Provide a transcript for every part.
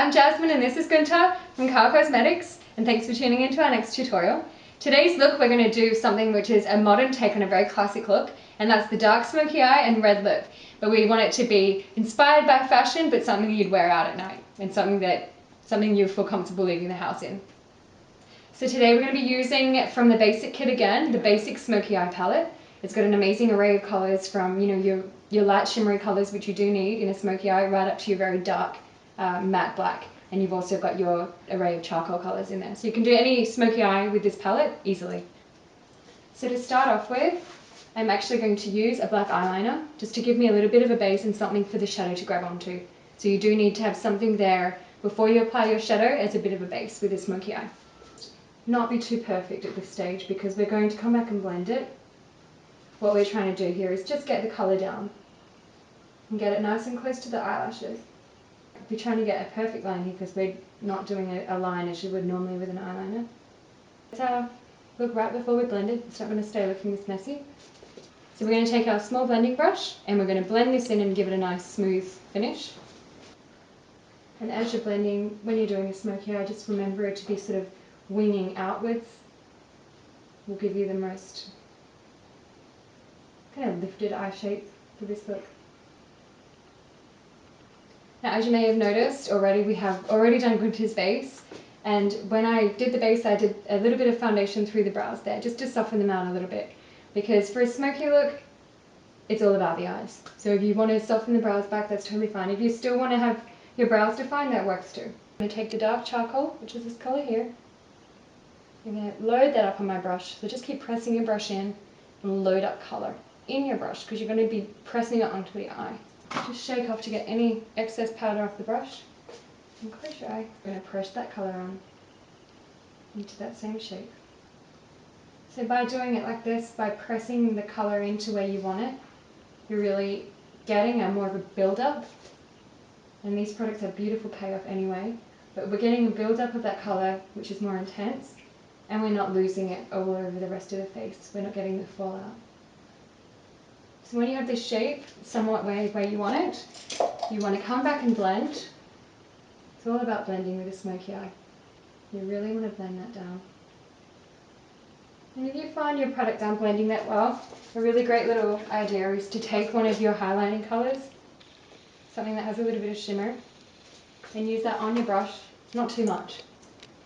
I'm Jasmine and this is Gunther from Car Cosmetics, and thanks for tuning in to our next tutorial. Today's look we're going to do something which is a modern take on a very classic look, and that's the dark smoky eye and red lip. But we want it to be inspired by fashion, but something you'd wear out at night, and something you feel comfortable leaving the house in. So today we're going to be using from the basic kit again, the basic smoky eye palette. It's got an amazing array of colours from your light shimmery colours, which you do need in a smoky eye, right up to your very dark matte black. And you've also got your array of charcoal colours in there. So you can do any smoky eye with this palette easily. So to start off with, I'm actually going to use a black eyeliner just to give me a little bit of a base and something for the shadow to grab onto. So you do need to have something there before you apply your shadow as a bit of a base with a smoky eye. Not be too perfect at this stage because we're going to come back and blend it. What we're trying to do here is just get the colour down and get it nice and close to the eyelashes. We're trying to get a perfect line here because we're not doing a line as you would normally with an eyeliner. That's our look right before we blend it. It's not going to stay looking this messy. So we're going to take our small blending brush and we're going to blend this in and give it a nice smooth finish. And as you're blending, when you're doing a smoky eye, just remember it to be sort of winging outwards. Will give you the most kind of lifted eye shape for this look. Now, as you may have noticed already, we have already done Gunther's base, and when I did the base I did a little bit of foundation through the brows there just to soften them out a little bit, because for a smoky look it's all about the eyes. So if you want to soften the brows back, that's totally fine. If you still want to have your brows defined, that works too. I'm going to take the dark charcoal, which is this colour here. I'm going to load that up on my brush, so just keep pressing your brush in and load up colour in your brush because you're going to be pressing it onto the eye. Just shake off to get any excess powder off the brush and close your eye. I'm going to press that colour on into that same shape. So by doing it like this, by pressing the colour into where you want it, you're really getting a more of a build-up. And these products have beautiful payoff anyway, but we're getting a build-up of that colour which is more intense, and we're not losing it all over the rest of the face. We're not getting the fallout. So when you have this shape somewhat where you want it, you want to come back and blend. It's all about blending with a smoky eye. You really want to blend that down. And if you find your product aren't blending that well, a really great little idea is to take one of your highlighting colours, something that has a little bit of shimmer, and use that on your brush, not too much.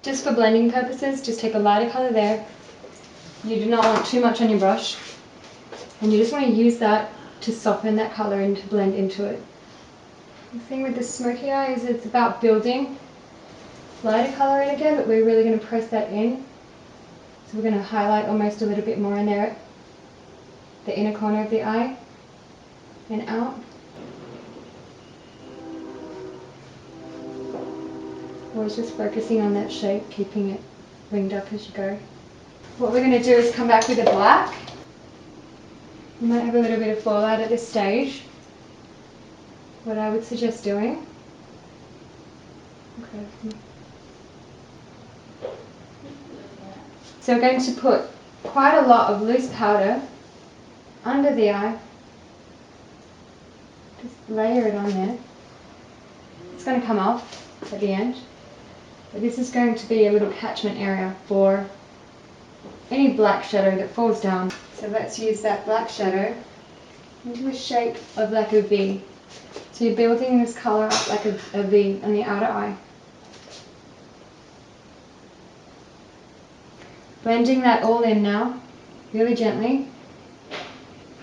Just for blending purposes, just take a lighter colour there. You do not want too much on your brush. And you just want to use that to soften that colour and to blend into it. The thing with the smoky eye is it's about building lighter colour in again, but we're really going to press that in. So we're going to highlight almost a little bit more in there, the inner corner of the eye, and out. Always just focusing on that shape, keeping it winged up as you go. What we're going to do is come back with a black. You might have a little bit of fallout at this stage. What I would suggest doing, so we're going to put quite a lot of loose powder under the eye. Just layer it on there. It's going to come off at the end, but this is going to be a little catchment area for any black shadow that falls down. So let's use that black shadow into a shape of like a V. So you're building this colour up like a V on the outer eye. Blending that all in now, really gently.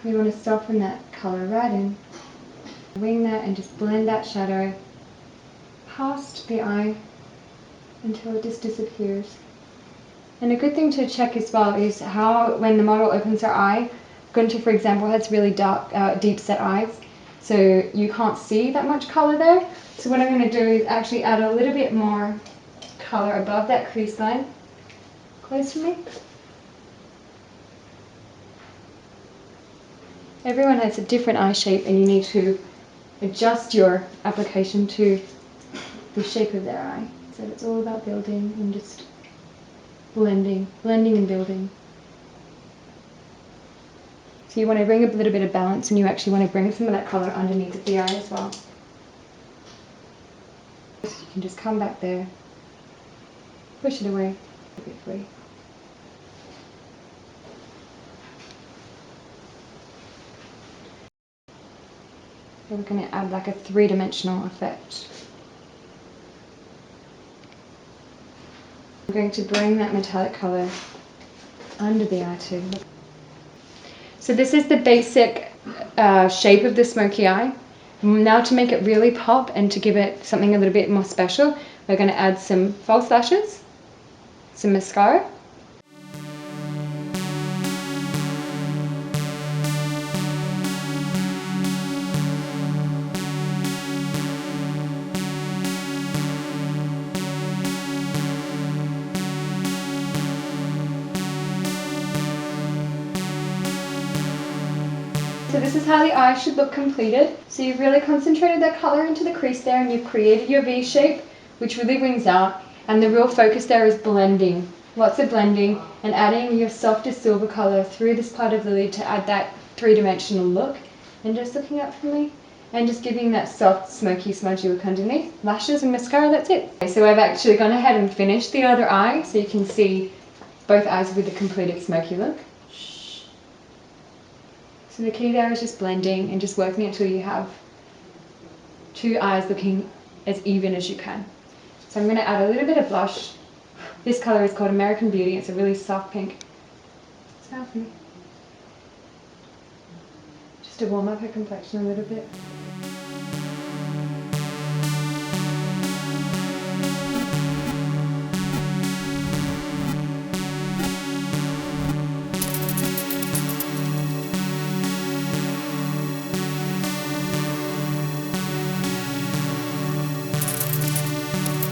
We want to soften that colour right in. Wing that and just blend that shadow past the eye until it just disappears. And a good thing to check as well is how, when the model opens her eye, Gunther, for example, has really dark, deep set eyes, so you can't see that much colour there. So what I'm going to do is actually add a little bit more colour above that crease line. Close to me. Everyone has a different eye shape and you need to adjust your application to the shape of their eye. So it's all about building and just blending and building. So you want to bring a little bit of balance, and you actually want to bring some of that colour underneath of the eye as well. You can just come back there, push it away a bit free. So we're going to add like a three-dimensional effect. I'm going to bring that metallic colour under the eye too. So this is the basic shape of the smoky eye. Now to make it really pop and to give it something a little bit more special, we're going to add some false lashes, some mascara. So this is how the eye should look completed. So you've really concentrated that colour into the crease there and you've created your V shape, which really wings out. And the real focus there is blending. Lots of blending and adding your softer silver colour through this part of the lid to add that three-dimensional look. And just looking up for me. And just giving that soft, smoky, smudgy look underneath. Lashes and mascara, that's it. Okay, so I've actually gone ahead and finished the other eye so you can see both eyes with the completed smoky look. So the key there is just blending and just working until you have two eyes looking as even as you can. So I'm going to add a little bit of blush. This colour is called American Beauty. It's a really soft pink. Smell for me. Just to warm up her complexion a little bit.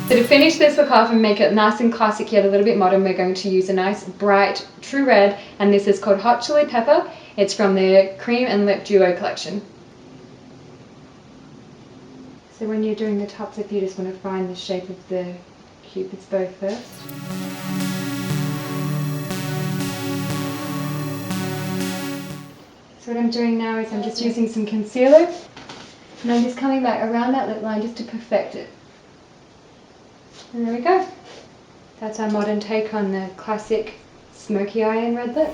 So to finish this look off and make it nice and classic yet a little bit modern, we're going to use a nice bright true red, and this is called Hot Chili Pepper. It's from the Cream and Lip Duo collection. So when you're doing the top lip, you just want to find the shape of the cupid's bow first. So what I'm doing now is I'm just using some concealer and I'm just coming back around that lip line just to perfect it. And there we go. That's our modern take on the classic smoky eye and red lip.